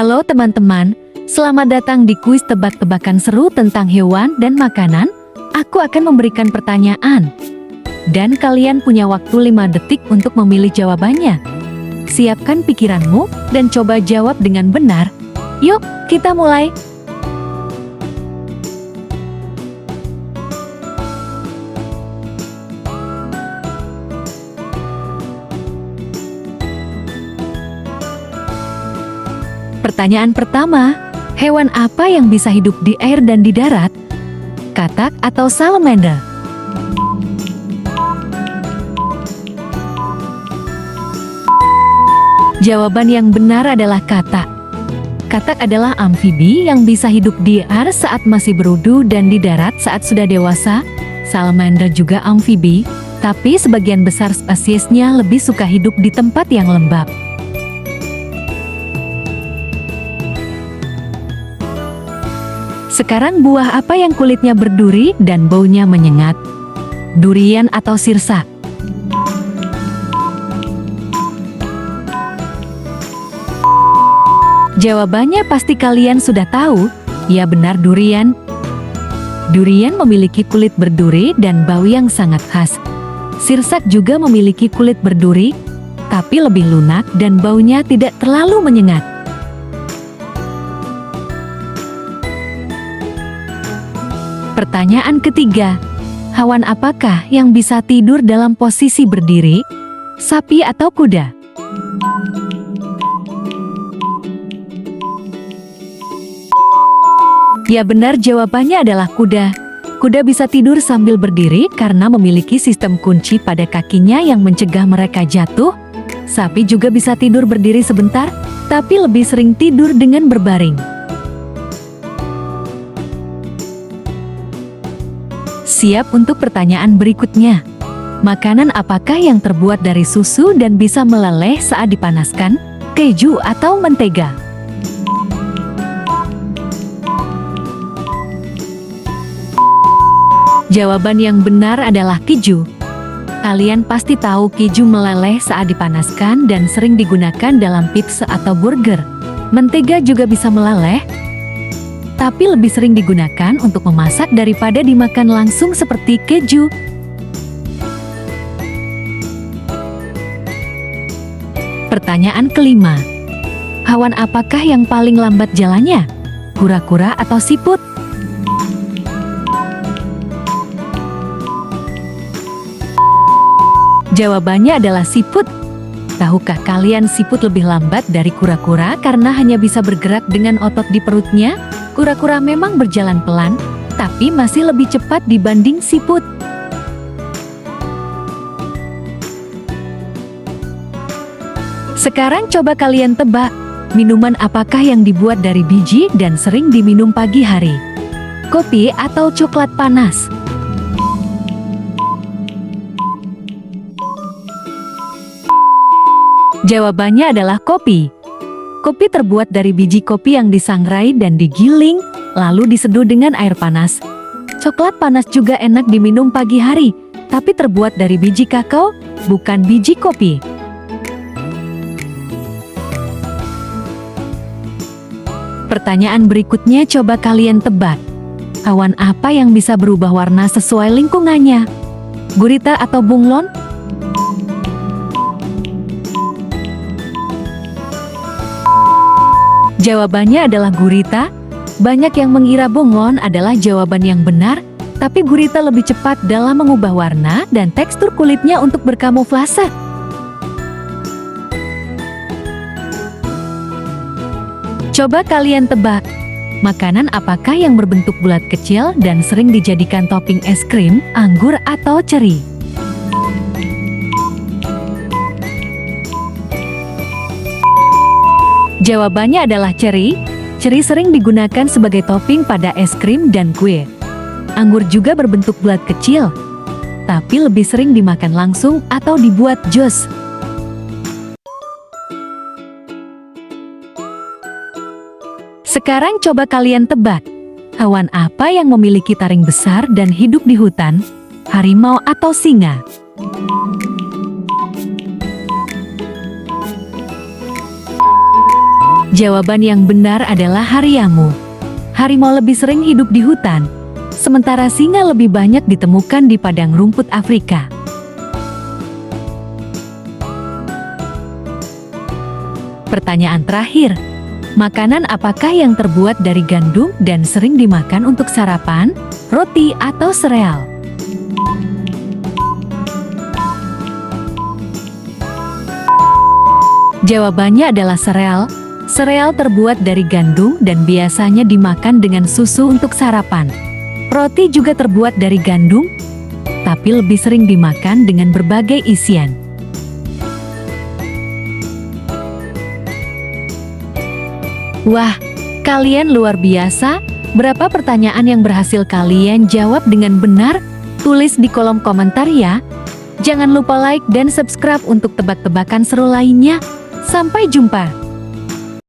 Halo teman-teman, selamat datang di kuis tebak-tebakan seru tentang hewan dan makanan. Aku akan memberikan pertanyaan, dan kalian punya waktu 5 detik untuk memilih jawabannya. Siapkan pikiranmu dan coba jawab dengan benar. Yuk, kita mulai. Pertanyaan pertama, hewan apa yang bisa hidup di air dan di darat? Katak atau salamander? Jawaban yang benar adalah katak. Katak adalah amfibi yang bisa hidup di air saat masih berudu dan di darat saat sudah dewasa. Salamander juga amfibi, tapi sebagian besar spesiesnya lebih suka hidup di tempat yang lembab. Sekarang buah apa yang kulitnya berduri dan baunya menyengat? Durian atau sirsak? Jawabannya pasti kalian sudah tahu. Ya benar, durian. Durian memiliki kulit berduri dan bau yang sangat khas. Sirsak juga memiliki kulit berduri, tapi lebih lunak dan baunya tidak terlalu menyengat. Pertanyaan ketiga, hewan apakah yang bisa tidur dalam posisi berdiri? Sapi atau kuda? Ya benar, jawabannya adalah kuda. Kuda bisa tidur sambil berdiri karena memiliki sistem kunci pada kakinya yang mencegah mereka jatuh. Sapi juga bisa tidur berdiri sebentar, tapi lebih sering tidur dengan berbaring. Siap untuk pertanyaan berikutnya. Makanan apakah yang terbuat dari susu dan bisa meleleh saat dipanaskan? Keju atau mentega? Jawaban yang benar adalah keju. Kalian pasti tahu keju meleleh saat dipanaskan dan sering digunakan dalam pizza atau burger. Mentega juga bisa meleleh, tapi lebih sering digunakan untuk memasak daripada dimakan langsung seperti keju. Pertanyaan kelima, hewan apakah yang paling lambat jalannya? Kura-kura atau siput? Jawabannya adalah siput. Tahukah kalian siput lebih lambat dari kura-kura karena hanya bisa bergerak dengan otot di perutnya? Kura-kura memang berjalan pelan, tapi masih lebih cepat dibanding siput. Sekarang coba kalian tebak, minuman apakah yang dibuat dari biji dan sering diminum pagi hari? Kopi atau coklat panas? Jawabannya adalah kopi. Kopi terbuat dari biji kopi yang disangrai dan digiling, lalu diseduh dengan air panas. Coklat panas juga enak diminum pagi hari, tapi terbuat dari biji kakao, bukan biji kopi. Pertanyaan berikutnya coba kalian tebak. Hewan apa yang bisa berubah warna sesuai lingkungannya? Gurita atau bunglon? Jawabannya adalah gurita. Banyak yang mengira bunglon adalah jawaban yang benar, tapi gurita lebih cepat dalam mengubah warna dan tekstur kulitnya untuk berkamuflase. Coba kalian tebak, makanan apakah yang berbentuk bulat kecil dan sering dijadikan topping es krim, anggur atau ceri? Jawabannya adalah ceri. Ceri sering digunakan sebagai topping pada es krim dan kue. Anggur juga berbentuk bulat kecil, tapi lebih sering dimakan langsung atau dibuat jus. Sekarang coba kalian tebak, hewan apa yang memiliki taring besar dan hidup di hutan? Harimau atau singa? Jawaban yang benar adalah hariamu. Harimau lebih sering hidup di hutan, sementara singa lebih banyak ditemukan di padang rumput Afrika. Pertanyaan terakhir, makanan apakah yang terbuat dari gandum dan sering dimakan untuk sarapan, roti, atau sereal? Jawabannya adalah sereal. Sereal terbuat dari gandum dan biasanya dimakan dengan susu untuk sarapan. Roti juga terbuat dari gandum, tapi lebih sering dimakan dengan berbagai isian. Wah, kalian luar biasa! Berapa pertanyaan yang berhasil kalian jawab dengan benar? Tulis di kolom komentar ya! Jangan lupa like dan subscribe untuk tebak-tebakan seru lainnya. Sampai jumpa!